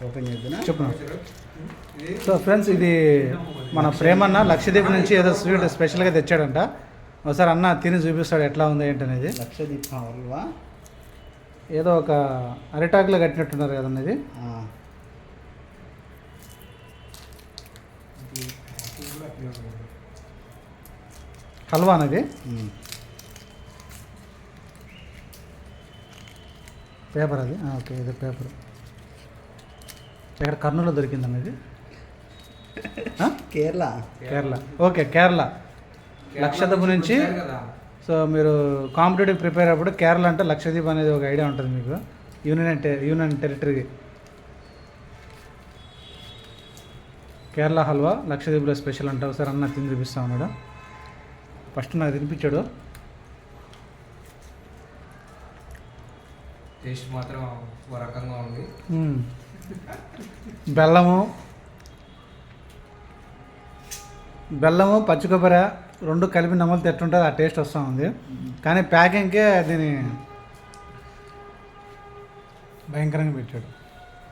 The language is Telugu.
ఓపెన్ చేద్దాం చెప్పు. సో ఫ్రెండ్స్, ఇది మన ప్రేమన్న లక్షద్వీప్ నుంచి ఏదో స్వీట్ స్పెషల్గా తెచ్చాడంట. ఒకసారి అన్న తిని చూపిస్తాడు ఎట్లా ఉంది ఏంటనేది. లక్షద్వీప్ హల్వా ఏదో ఒక అరిటాకులో కట్టినట్టున్నారు కదన్న ఇది. హల్వా అనేది పేపర్ అది. ఓకే, ఇది పేపర్. ఇక్కడ కర్నూలులో దొరికింది అనేది. కేరళ. ఓకే, కేరళ లక్షద్వీప్ నుంచి. సో మీరు కాంపిటేటివ్ ప్రిపేర్ అప్పుడు కేరళ అంటే లక్షద్వీప్ అనేది ఒక ఐడియా ఉంటుంది మీకు. Union territory. కేరళ హల్వా లక్షద్వీప్లో స్పెషల్ అంట. ఒకసారి అన్న తిని చూపిస్తా ఉన్నాడు. ఫస్ట్ నాకు తినిపించాడు. టేస్ట్ మాత్రం ఒక రకంగా ఉంది. బెల్లము పచ్చి కొబ్బరి రెండు కలిపి నమలితే ఎట్లుంటుంది ఆ టేస్ట్ వస్తూ ఉంది. కానీ ప్యాకింగ్కే దీన్ని భయంకరంగా పెట్టాడు.